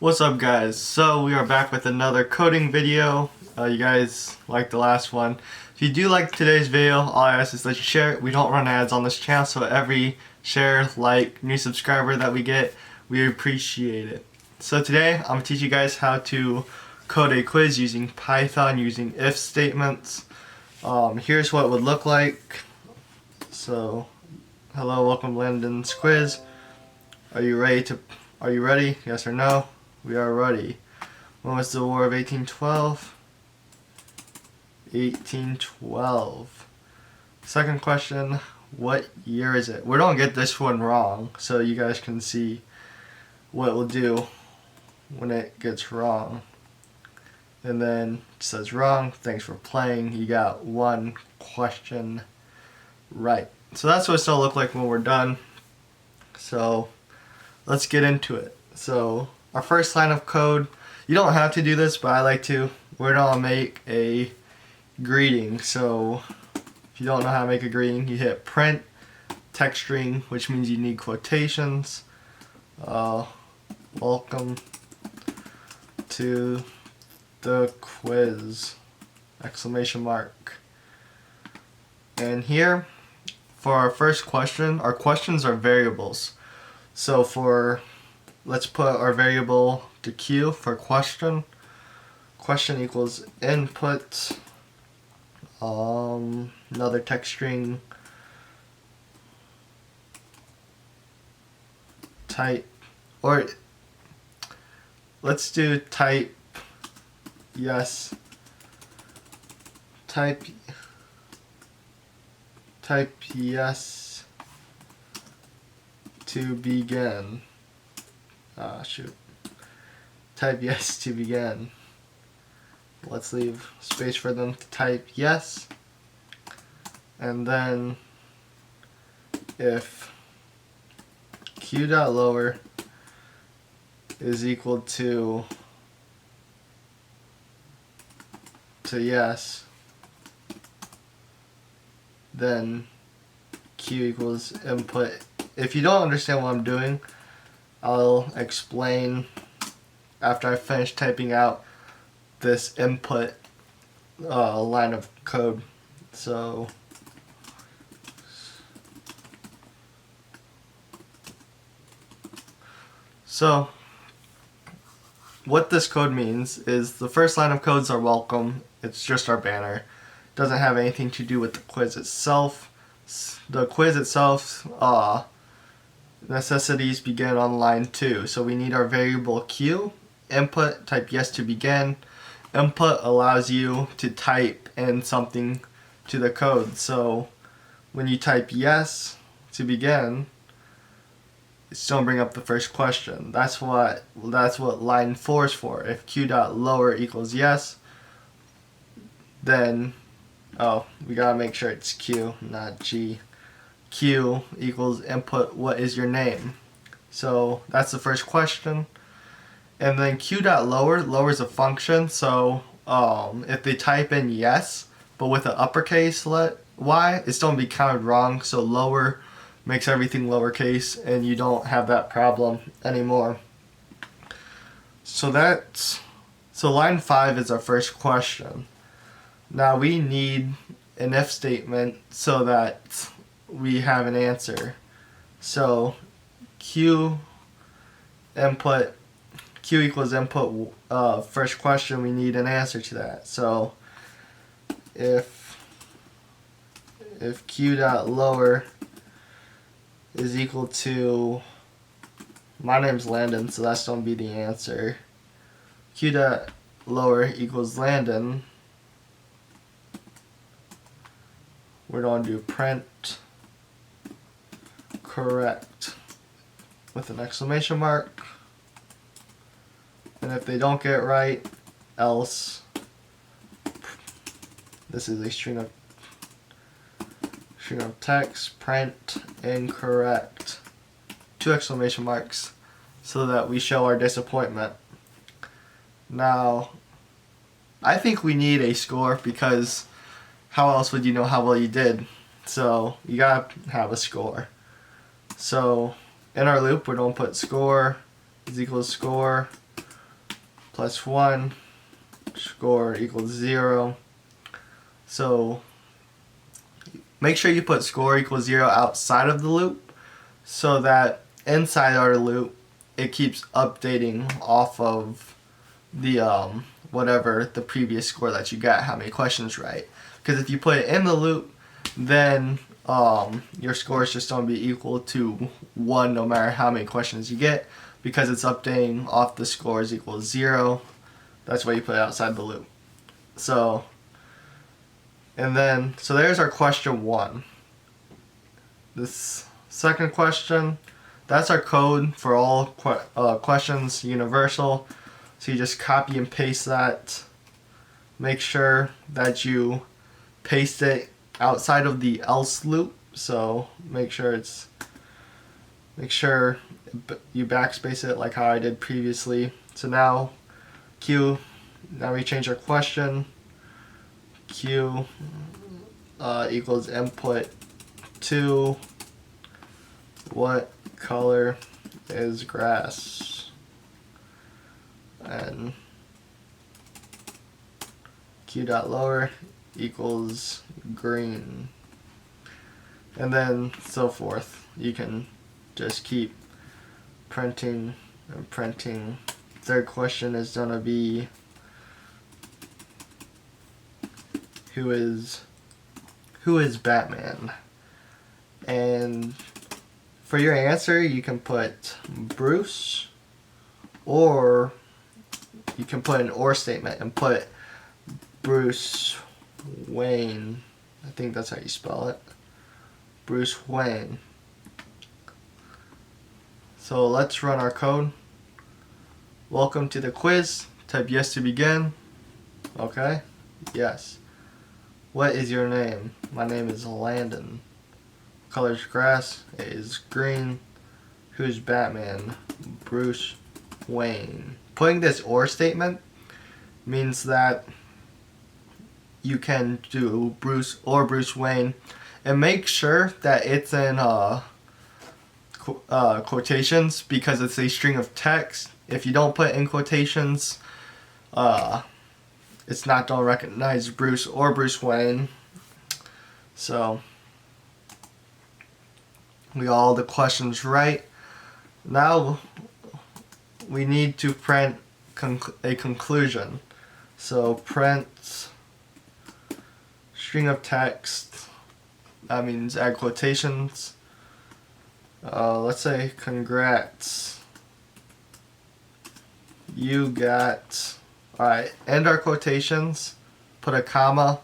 What's up guys? So we are back with another coding video. You guys liked the last one. If you do like today's video, all I ask is that you share it. We don't run ads on this channel, so every share, like, new subscriber that we get, we appreciate it. So today I'm going to teach you guys how to code a quiz using Python using if statements. Here's what it would look like. So hello, welcome to Landon's quiz. Are you ready? Yes or no? We are ready. When was the War of 1812? 1812. Second question, what year is it? We don't get this one wrong, so you guys can see what it will do when it gets wrong. And then it says wrong, thanks for playing. You got one question right. So that's what it's gonna look like when we're done. So let's get into it. So our first line of code, you don't have to do this, but I like to. We're gonna make a greeting. So if you don't know how to make a greeting, you hit print text string, which means you need quotations. Welcome to the quiz! Exclamation mark. And here, for our first question, our questions are variables. So let's put our variable to Q for question. Question equals input, another text string, type, or let's do type yes, type yes to begin. Shoot. Type yes to begin. Let's leave space for them to type yes. And then if q.lower is equal to yes, then q equals input. If you don't understand what I'm doing, I'll explain after I finish typing out this input line of code. So what this code means is the first line of codes are welcome. It's just our banner. It doesn't have anything to do with the quiz itself. The quiz itself, necessities begin on line 2. So we need our variable Q. Input, type yes to begin. Input allows you to type in something to the code. So when you type yes to begin, it's going to bring up the first question. That's what line 4 is for. If q.lower equals yes, then we gotta make sure it's Q, not G. Q equals input, what is your name? So that's the first question. And then q.lower lowers a function, so if they type in yes, but with an uppercase y, it's going to be counted wrong, so lower makes everything lowercase, and you don't have that problem anymore. So line 5 is our first question. Now we need an if statement so that we have an answer. So Q equals input, first question, we need an answer to that. So if q.lower is equal to, my name's Landon, so that's going to be the answer. Q.lower equals Landon. We're going to do print correct with an exclamation mark. And if they don't get it right, else. This is a string of text, print incorrect. 2 exclamation marks so that we show our disappointment. Now, I think we need a score because how else would you know how well you did? So you gotta have a score. So in our loop, we're going to put score is equal to score plus 1, score equals 0. So make sure you put score equals 0 outside of the loop so that inside our loop it keeps updating off of the whatever the previous score that you got, how many questions right. Because if you put it in the loop, then your score is just going to be equal to 1 no matter how many questions you get, because it's updating off the scores equals 0. That's why you put it outside the loop. So there's our question 1. This second question, that's our code for all questions, universal. So you just copy and paste that. Make sure that you paste it outside of the else loop. So make sure you backspace it like how I did previously. So now now we change our question. Q equals input 2. What color is grass? And Q.lower equals green. And then so forth. You can just keep printing and printing. Third question is going to be who is Batman? And for your answer, you can put Bruce, or you can put an or statement and put Bruce Wayne. I think that's how you spell it. Bruce Wayne. So let's run our code. Welcome to the quiz. Type yes to begin. Okay? Yes. What is your name? My name is Landon. Color's grass is green. Who's Batman? Bruce Wayne. Putting this or statement means that you can do Bruce or Bruce Wayne, and make sure that it's in quotations, because it's a string of text. If you don't put in quotations, it's not going to recognize Bruce or Bruce Wayne. So we got all the questions right. Now we need to print a conclusion. So print string of text. That means add quotations. Let's say congrats. You got. Alright, end our quotations, put a comma,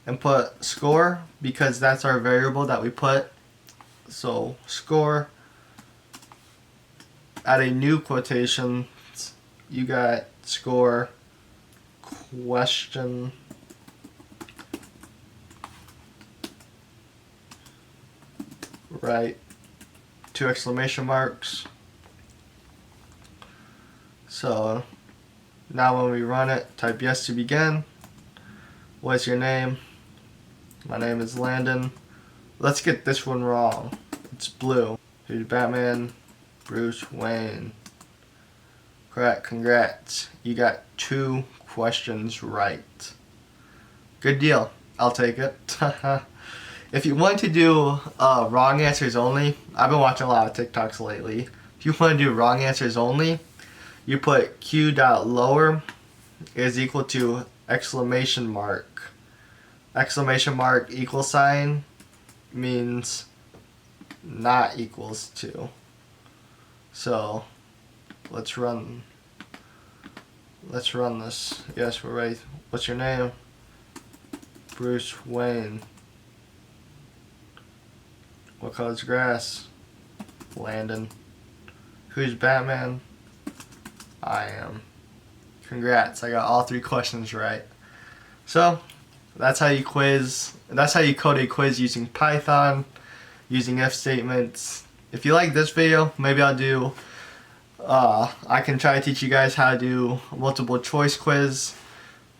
and put score, because that's our variable that we put. So score, add a new quotation, you got score, question, right, 2 exclamation marks. So now when we run it, type yes to begin. What's your name? My name is Landon. Let's get this one wrong. It's blue. Who's Batman? Bruce Wayne. Correct. Congrats. You got 2 questions right. Good deal. I'll take it. If you want to do wrong answers only, I've been watching a lot of TikToks lately. If you want to do wrong answers only, you put Q.lower is equal to exclamation mark. Exclamation mark equal sign means not equals to. So let's run this. Yes, we're right. What's your name? Bruce Wayne. What color's grass? Landon. Who's Batman? I am. Congrats, I got all 3 questions right. So that's how you code a quiz using Python, using if statements. If you like this video, maybe I'll do I can try to teach you guys how to do multiple choice quiz.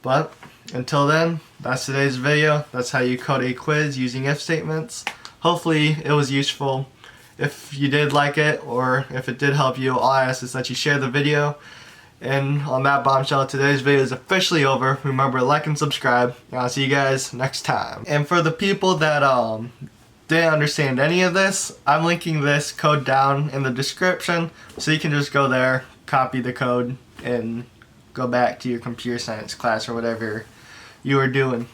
But until then, that's today's video. That's how you code a quiz using if statements. Hopefully it was useful. If you did like it, or if it did help you, all I ask is that you share the video And on that bombshell, today's video is officially over. Remember, like and subscribe, and I'll see you guys next time. And for the people that didn't understand any of this, I'm linking this code down in the description, so you can just go there, copy the code, and go back to your computer science class or whatever you were doing.